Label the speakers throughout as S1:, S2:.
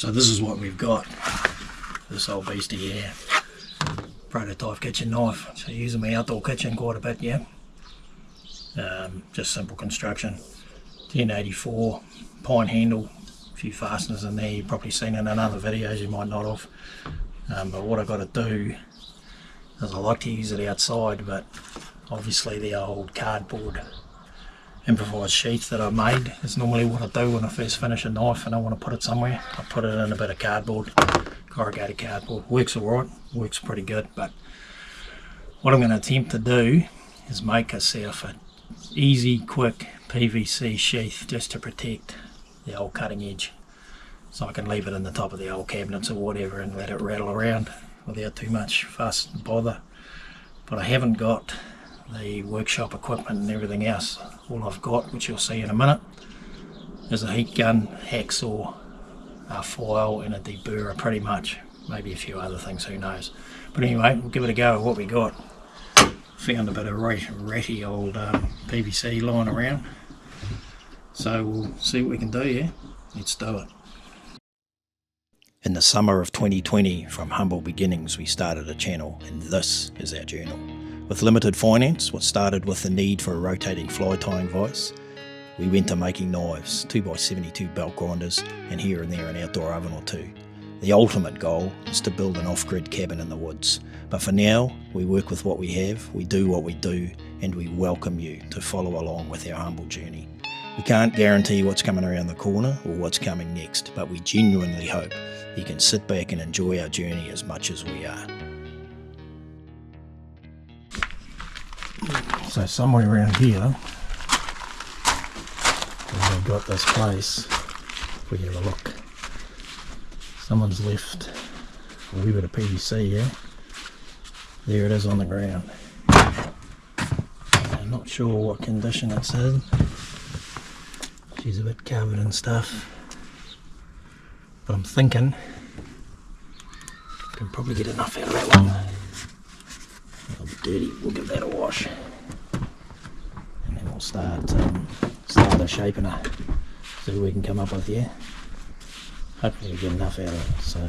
S1: So this is what we've got. This old beastie here. Prototype kitchen knife. So I use in my outdoor kitchen quite a bit, yeah. Just simple construction. 1084 pine handle. A few fasteners in there. You've probably seen it in other videos, you might not have. But what I've got to do is I like to use it outside, but obviously the old cardboard improvised sheath that I've made is normally what I do when I first finish a knife and I want to put it somewhere. I put it in a bit of cardboard, corrugated cardboard. Works alright, works pretty good, but what I'm going to attempt to do is make myself an easy, quick PVC sheath just to protect the old cutting edge. So I can leave it in the top of the old cabinets or whatever and let it rattle around without too much fuss and bother. But I haven't got the workshop equipment and everything else. All I've got, which you'll see in a minute, is a heat gun, hacksaw, a file and a deburrer, pretty much. Maybe a few other things, who knows. But anyway, we'll give it a go at what we got. Found a bit of ratty old PVC lying around. So we'll see what we can do, yeah? Let's do it. In the summer of 2020, from humble beginnings, we started a channel, and this is our journal. With limited finance, what started with the need for a rotating fly tying vise, we went to making knives, 2x72 belt grinders, and here and there an outdoor oven or two. The ultimate goal is to build an off-grid cabin in the woods, but for now, we work with what we have, we do what we do, and we welcome you to follow along with our humble journey. We can't guarantee what's coming around the corner or what's coming next, but we genuinely hope you can sit back and enjoy our journey as much as we are. So somewhere around here, we've got this place. If we have a look, someone's left a wee bit of PVC here. There it is on the ground. I'm not sure what condition it's in. She's a bit covered in stuff, but I'm thinking I can probably get enough out of that one. A little dirty, we'll give that a wash, and then we'll start shaping her, see what we can come up with here. Hopefully we get enough out of it. So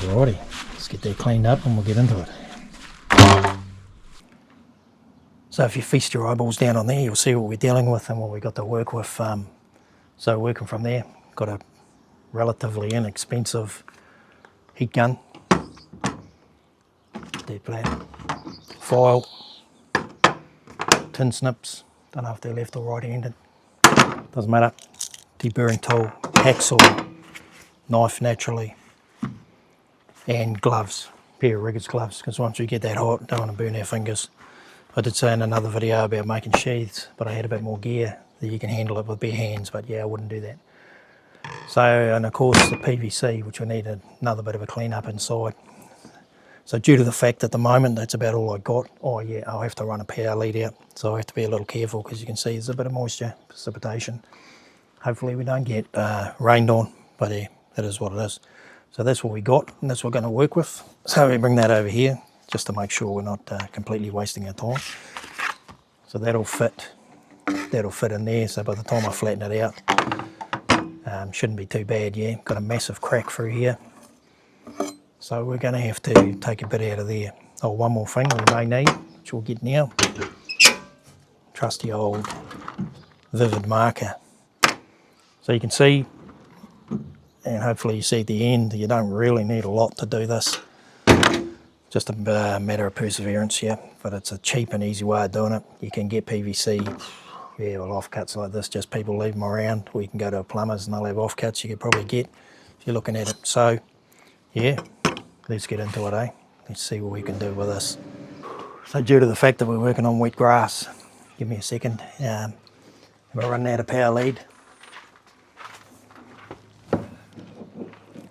S1: alrighty, let's get that cleaned up and we'll get into it. So if you feast your eyeballs down on there, you'll see what we're dealing with and what we've got to work with. So working from there, got a relatively inexpensive heat gun, dead flat, file, tin snips, don't know if they're left or right handed, doesn't matter, deburring tool, hacksaw, knife naturally, and gloves, pair of riggers gloves, because once we get that hot, don't want to burn our fingers. I did say in another video about making sheaths, but I had a bit more gear that you can handle it with bare hands, but yeah, I wouldn't do that. So, and of course the PVC, which we need another bit of a clean up inside. So due to the fact at the moment that's about all I got, oh yeah, I'll have to run a power lead out, so I have to be a little careful because you can see there's a bit of moisture, precipitation. Hopefully we don't get rained on, but yeah, that is what it is. So that's what we got, and that's what we're going to work with. So we bring that over here, just to make sure we're not completely wasting our time. So that'll fit in there, so by the time I flatten it out, shouldn't be too bad, yeah. Got a massive crack through here. So we're going to have to take a bit out of there. Oh, one more thing we may need, which we'll get now. Trusty old vivid marker. So you can see, and hopefully you see at the end, you don't really need a lot to do this. Just a matter of perseverance, yeah. But it's a cheap and easy way of doing it. You can get PVC, yeah, well, offcuts like this, just people leave them around, or you can go to a plumber's and they'll have offcuts you could probably get if you're looking at it. So, yeah, let's get into it, eh? Let's see what we can do with this. So due to the fact that we're working on wet grass, give me a second, we're running out of power lead.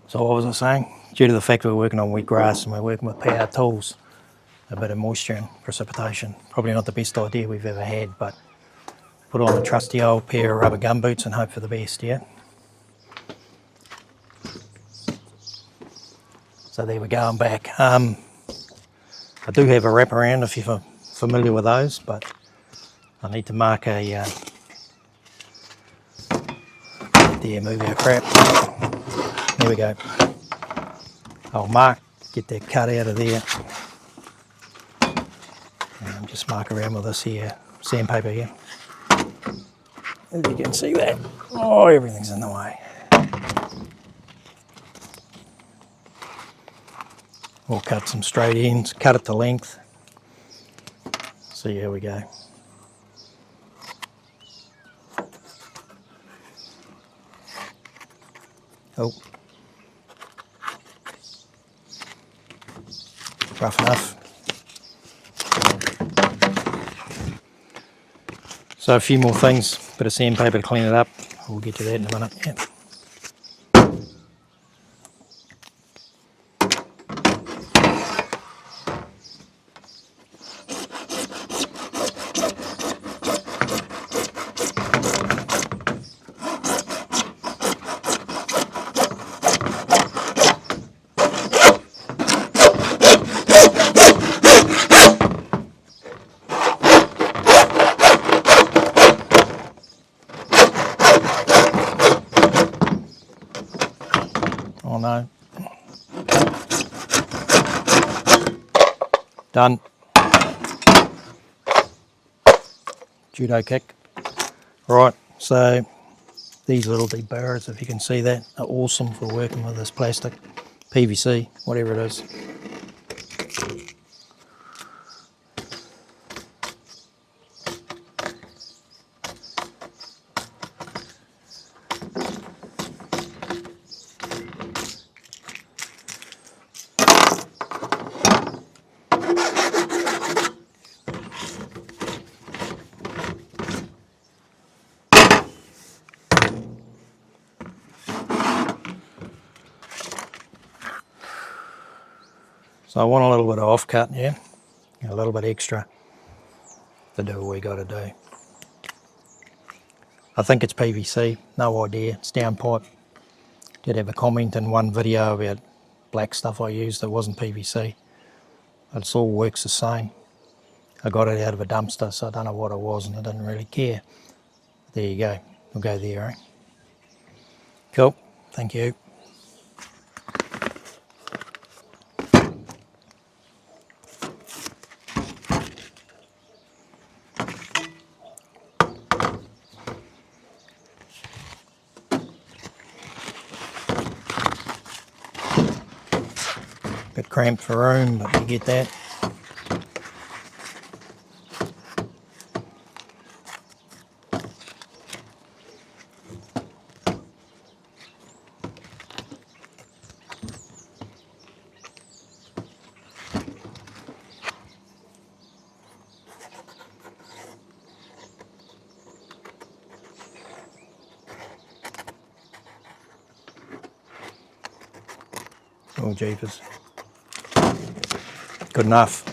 S1: So what was I saying? Due to the fact we're working on wet grass and we're working with power tools, a bit of moisture and precipitation, probably not the best idea we've ever had, but put on a trusty old pair of rubber gum boots and hope for the best, yeah? So there we go, I'm back. I do have a wraparound if you're familiar with those, but I need to mark a there, move our crap. There we go. I'll mark, get that cut out of there. And just mark around with this here sandpaper here. If you can see that. Oh, everything's in the way. We'll cut some straight ends, cut it to length. See how we go. Oh. Rough enough. So a few more things, bit of sandpaper to clean it up. We'll get to that in a minute. Yeah. Oh no. Done. Judo kick. Right, so these little deburrs, if you can see that, are awesome for working with this plastic, PVC, whatever it is. So I want a little bit of offcut here, a little bit extra to do what we got to do. I think it's PVC, no idea, it's downpipe. Did have a comment in one video about black stuff I used that wasn't PVC. But it all works the same. I got it out of a dumpster, so I don't know what it was and I didn't really care. There you go, we'll go there, eh? Cool, thank you. Bit cramped for room, but you get that. Oh jeepers. Good enough.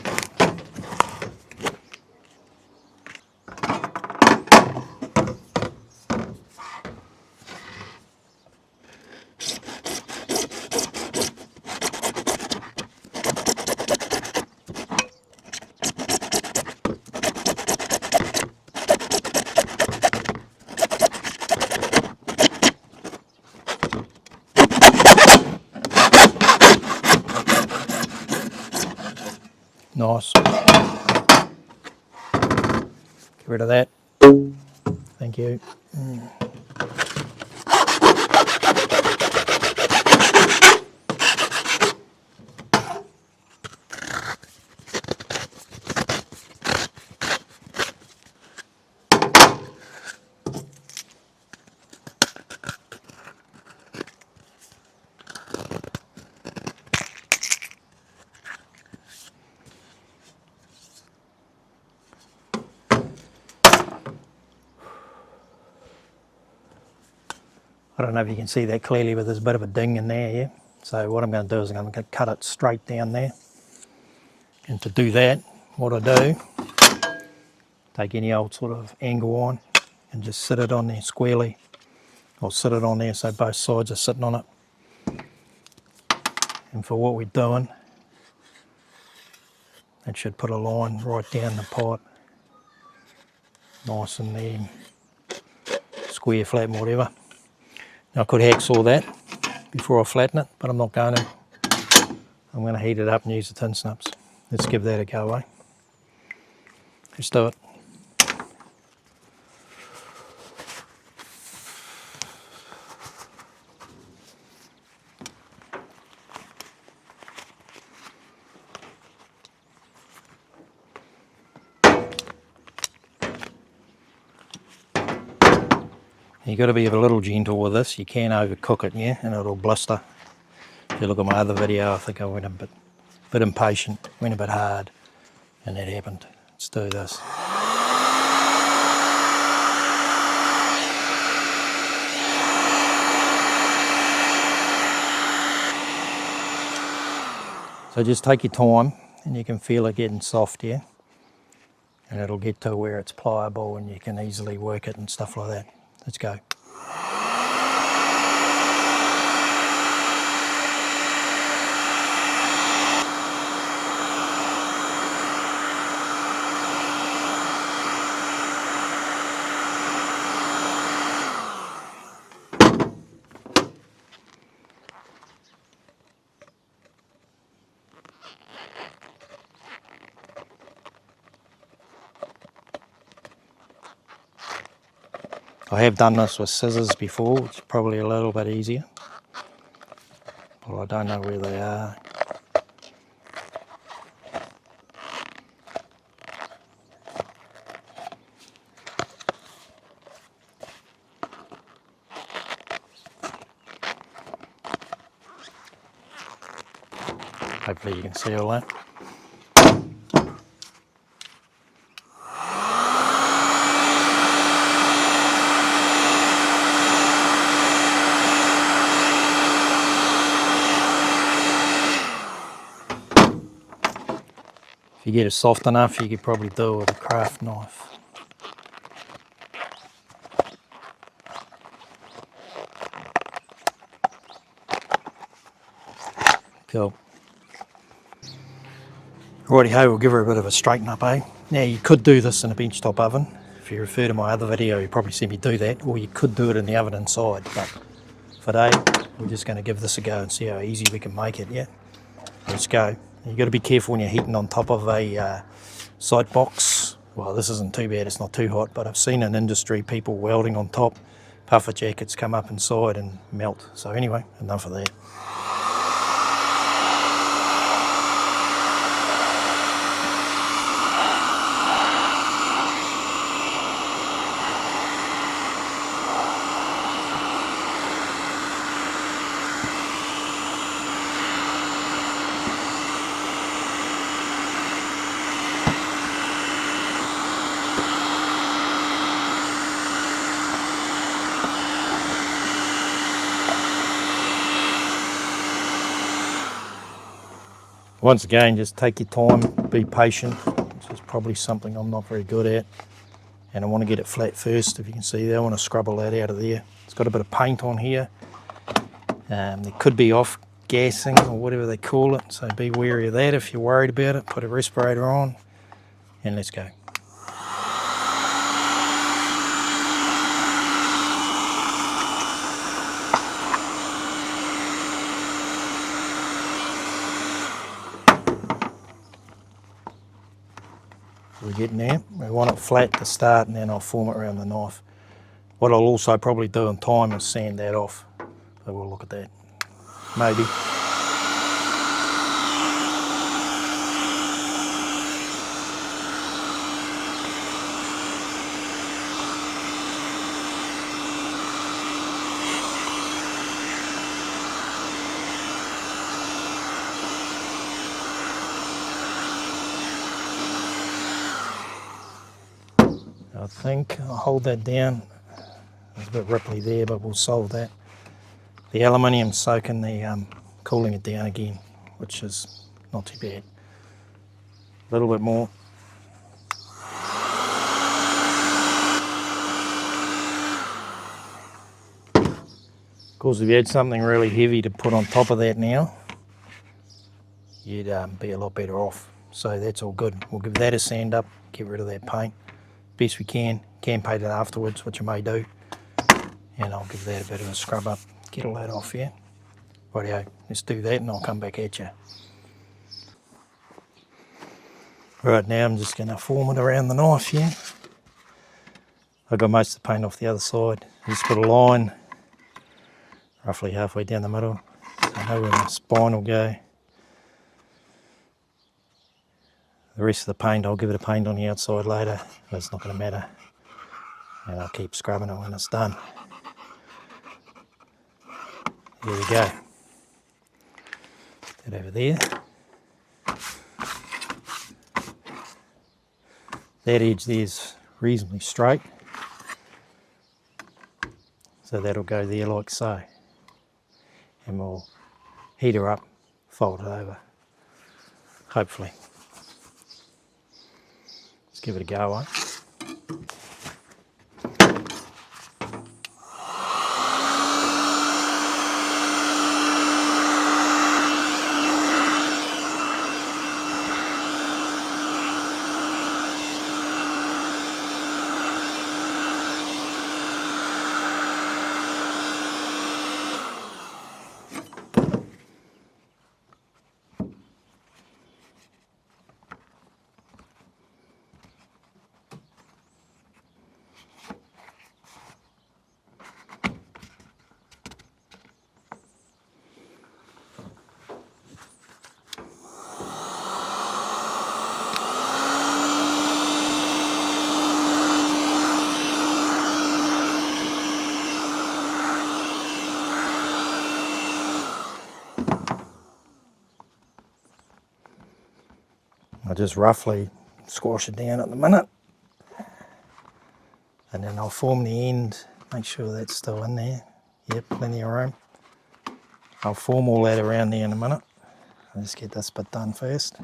S1: Nice. Get rid of that. Thank you. I don't know if you can see that clearly, but there's a bit of a ding in there, yeah? So what I'm going to do is I'm going to cut it straight down there. And to do that, what I do, take any old sort of angle on and just sit it on there squarely. Or sit it on there so both sides are sitting on it. And for what we're doing, it should put a line right down the pipe. Nice and there, square, flat, whatever. I could hacksaw that before I flatten it, but I'm not going to. I'm going to heat it up and use the tin snips. Let's give that a go, eh? Let's do it. You've got to be a little gentle with this. You can overcook it, yeah, and it'll blister. If you look at my other video, I think I went a bit impatient, went a bit hard, and that happened. Let's do this. So just take your time, and you can feel it getting soft, yeah, and it'll get to where it's pliable and you can easily work it and stuff like that. Let's go. I have done this with scissors before, which is probably a little bit easier, but I don't know where they are. Hopefully you can see all that. If you get it soft enough, you could probably do it with a craft knife. Cool. Righty-ho, we'll give her a bit of a straighten up, eh? Now you could do this in a benchtop oven. If you refer to my other video, you probably see me do that, or you could do it in the oven inside, but for today, we're just going to give this a go and see how easy we can make it, yeah? Let's go. You've got to be careful when you're heating on top of a sight box. Well, this isn't too bad, it's not too hot, but I've seen in industry people welding on top, puffer jackets come up inside and melt. So anyway, enough of that. Once again, just take your time, be patient, which is probably something I'm not very good at. And I want to get it flat first, if you can see there. I want to scrub all that out of there. It's got a bit of paint on here. There could be off-gassing or whatever they call it, so be wary of that if you're worried about it. Put a respirator on and let's go. We're getting there. We want it flat to start and then I'll form it around the knife. What I'll also probably do in time is sand that off. So we'll look at that. Maybe. I think I'll hold that down. There's a bit ripply there, but we'll solve that. The aluminium's soaking the cooling it down again, which is not too bad. A little bit more. Of course, if you had something really heavy to put on top of that now, you'd be a lot better off. So that's all good. We'll give that a sand up, get rid of that paint best we can paint it afterwards, which I may do, and I'll give that a bit of a scrub up, get all that off here. Rightio, let's do that and I'll come back at you. Right, now I'm just going to form it around the knife here. I got most of the paint off the other side. Just put a line roughly halfway down the middle. So I know where my spine will go. The rest of the paint, I'll give it a paint on the outside later. That's not going to matter. And I'll keep scrubbing it when it's done. There we go. That over there. That edge there's reasonably straight. So that'll go there like so. And we'll heat her up, fold it over. Hopefully. Let's give it a go, eh? I'll just roughly squash it down at the minute, and then I'll form the end, make sure that's still in there. Yep, plenty of room. I'll form all that around there in a minute. I'll just get this bit done first.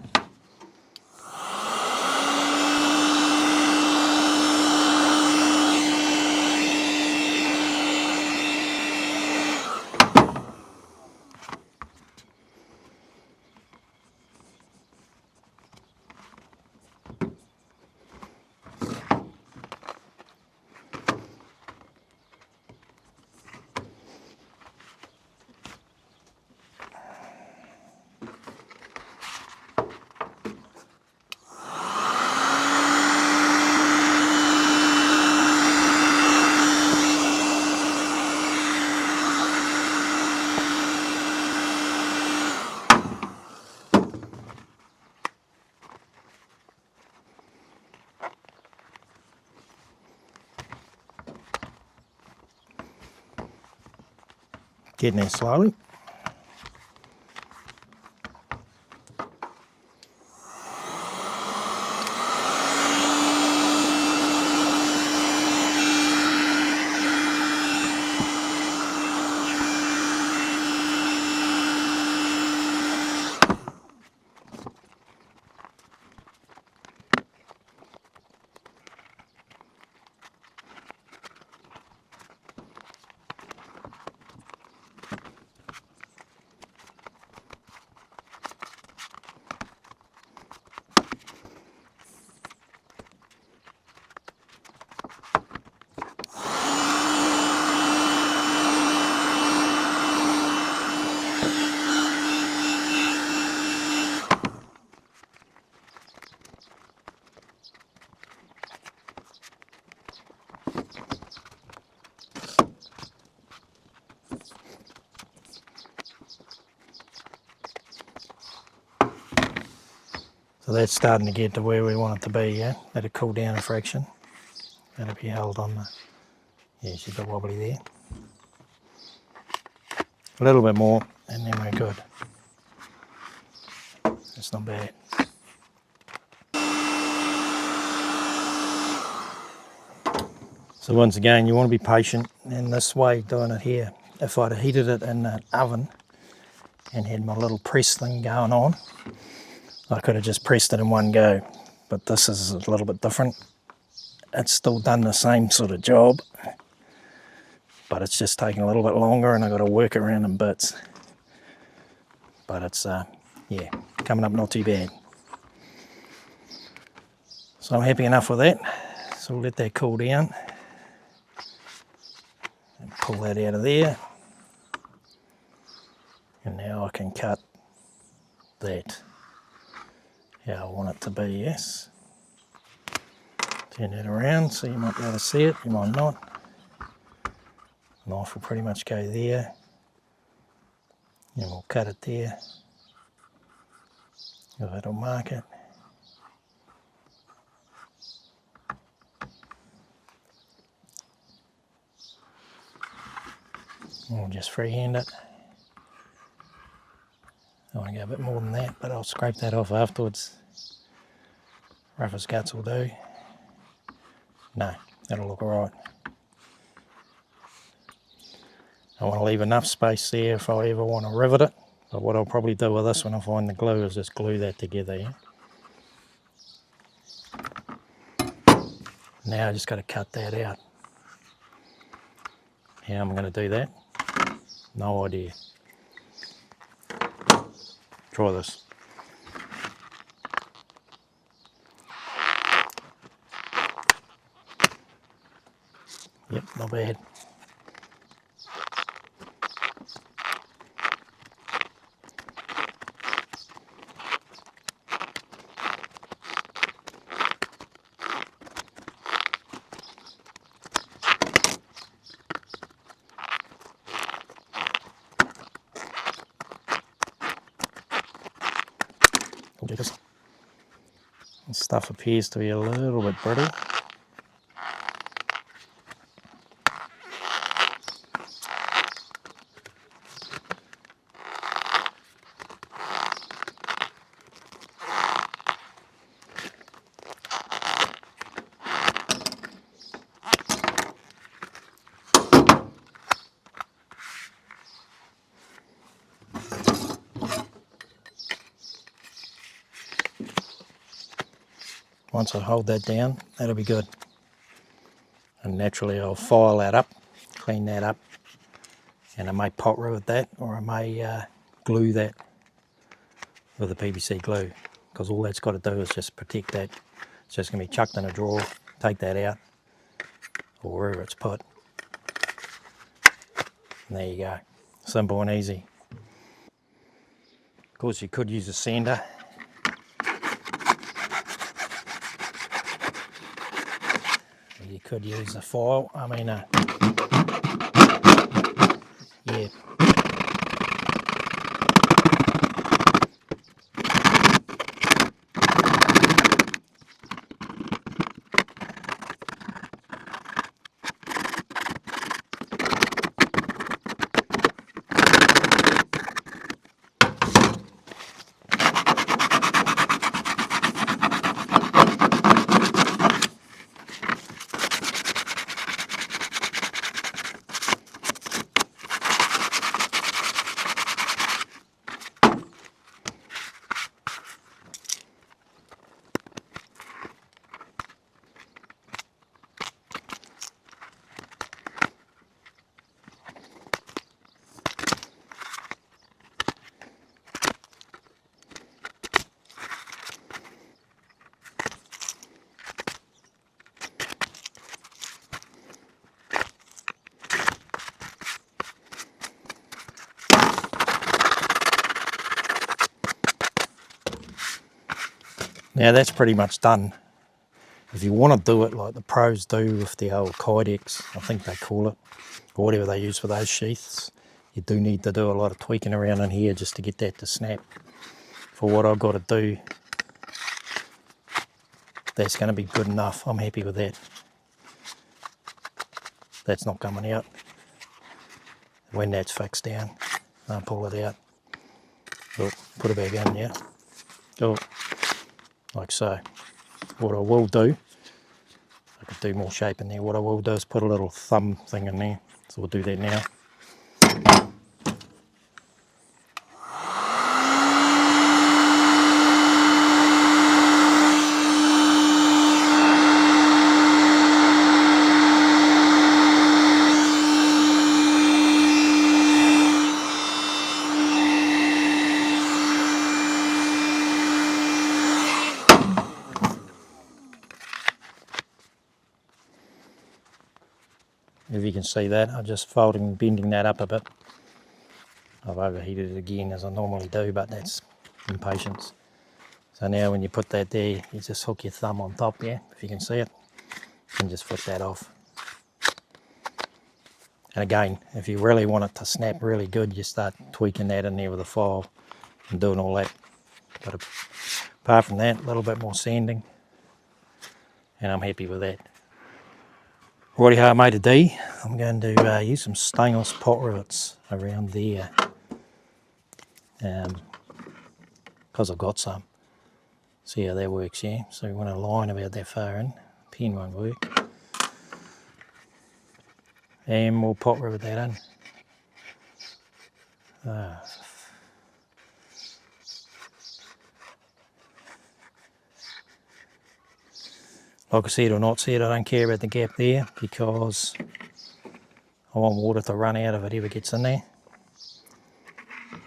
S1: Getting there slowly. So that's starting to get to where we want it to be, yeah? Let it cool down a fraction. That'll be held on the, yeah, she's a bit wobbly there. A little bit more and then we're good. That's not bad. So once again, you want to be patient in this way doing it here. If I'd have heated it in the oven and had my little press thing going on, I could have just pressed it in one go, but this is a little bit different. It's still done the same sort of job, but it's just taking a little bit longer and I've got to work around in bits. But it's, yeah, coming up not too bad. So I'm happy enough with that. So we'll let that cool down. And pull that out of there. And now I can cut that how I want it to be, yes. Turn that around so you might be able to see it, you might not. Knife will pretty much go there. And we'll cut it there. That'll mark it. And we'll just freehand it. I want to go a bit more than that, but I'll scrape that off afterwards. Rough as guts will do. No, that'll look alright. I want to leave enough space there if I ever want to rivet it. But what I'll probably do with this when I find the glue is just glue that together. Yeah? Now I just got to cut that out. How I'm going to do that? No idea. Try this. Yep, not bad. Just stuff appears to be a little bit brittle. Once I hold that down, that'll be good. And naturally I'll file that up, clean that up, and I may pot rivet that, or I may glue that with a PVC glue, because all that's got to do is just protect that. It's just going to be chucked in a drawer, take that out, or wherever it's put. And there you go, simple and easy. Of course you could use a sander. You could use a file, yeah. Now that's pretty much done. If you want to do it like the pros do with the old Kydex, I think they call it, or whatever they use for those sheaths, you do need to do a lot of tweaking around in here just to get that to snap. For what I've got to do, that's going to be good enough. I'm happy with that. That's not coming out. When that's fixed down, I'll pull it out. Oh, put it back in, yeah. Oh, like so. What I will do, I could do more shape in there. What I will do is put a little thumb thing in there. So we'll do that now. If you can can see that. I'm just folding and bending that up a bit. I've overheated it again as I normally do, but that's impatience. So now when you put that there, you just hook your thumb on top there, if you can see it, and just flick that off. And again, if you really want it to snap really good, you start tweaking that in there with a file and doing all that. But apart from that, a little bit more sanding, and I'm happy with that. Righty ho, made a D. I'm going to use some stainless pot rivets around there, because I've got some. See how that works, yeah? So we want a line about that far in. Pen won't work. And we'll pot rivet that in. Like I said or not said, I don't care about the gap there because I want water to run out if it ever gets in there.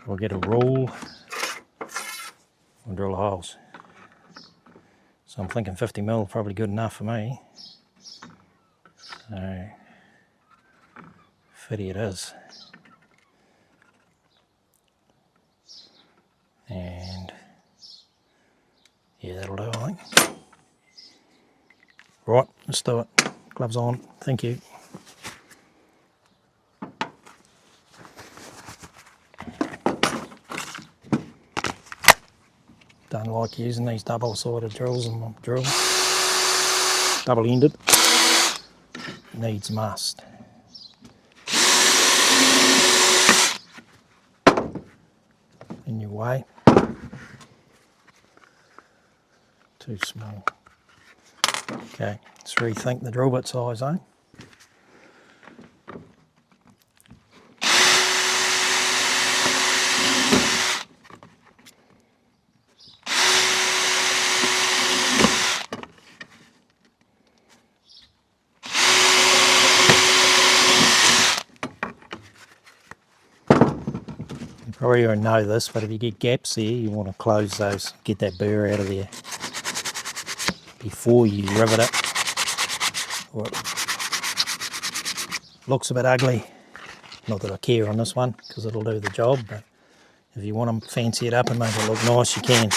S1: We'll get a rule and drill the holes. So I'm thinking 50mm probably good enough for me. So 50 it is. And yeah, that'll do, I think. Right, let's do it. Gloves on, thank you. Don't like using these double-sided drills in my drill. Double-ended. Needs must. In your way. Too small. Okay, let's rethink the drill bit size, eh? You probably already know this, but if you get gaps there, you want to close those, get that burr out of there before you rivet it. Or it looks a bit ugly. Not that I care on this one, because it'll do the job, but if you want to fancy it up and make it look nice, you can.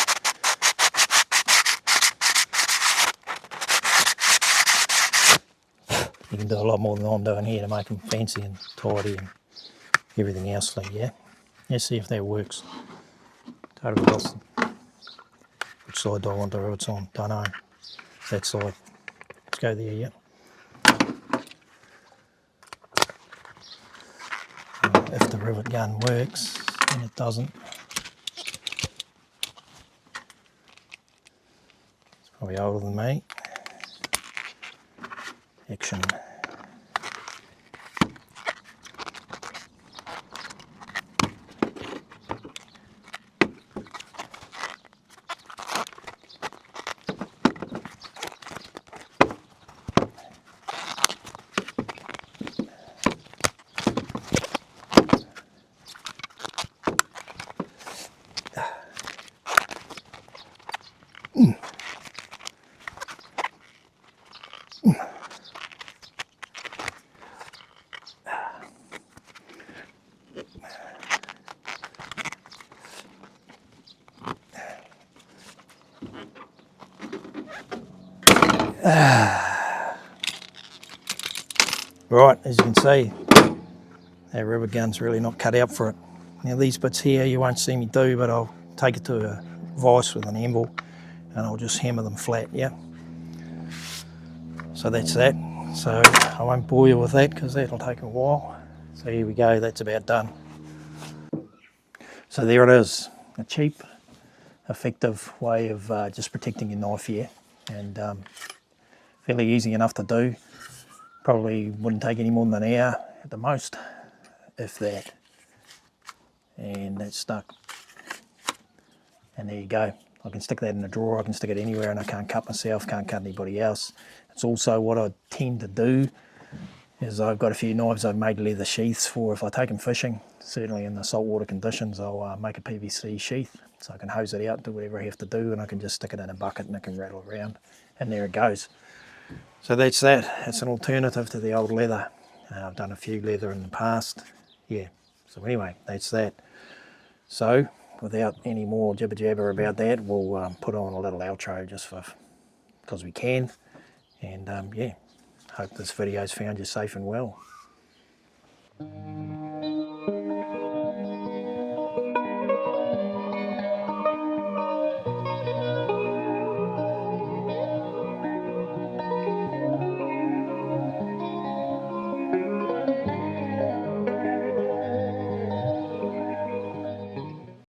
S1: You can do a lot more than I'm doing here to make them fancy and tidy and everything else, like, yeah. Let's see if that works. Totally lost. Which side do I want the rivets on? Don't know. That side. Let's go there, yeah. If the rivet gun works, and it doesn't. It's probably older than me. Action. Right, as you can see, that rivet gun's really not cut out for it. Now these bits here you won't see me do, but I'll take it to a vise with an anvil and I'll just hammer them flat, yeah? So that's that. So I won't bore you with that because that'll take a while. So here we go, that's about done. So there it is, a cheap, effective way of just protecting your knife here, and fairly easy enough to do. Probably wouldn't take any more than an hour at the most, if that. And that's stuck. And there you go. I can stick that in a drawer, I can stick it anywhere, and I can't cut myself, can't cut anybody else. It's also what I tend to do is I've got a few knives I've made leather sheaths for if I take them fishing. Certainly in the saltwater conditions, I'll make a PVC sheath so I can hose it out, do whatever I have to do, and I can just stick it in a bucket and it can rattle around, and there it goes. So that's that. It's an alternative to the old leather. I've done a few leather in the past. Yeah, so anyway, that's that. So without any more jibber jabber about that, we'll put on a little outro just because we can. And yeah, hope this video's found you safe and well.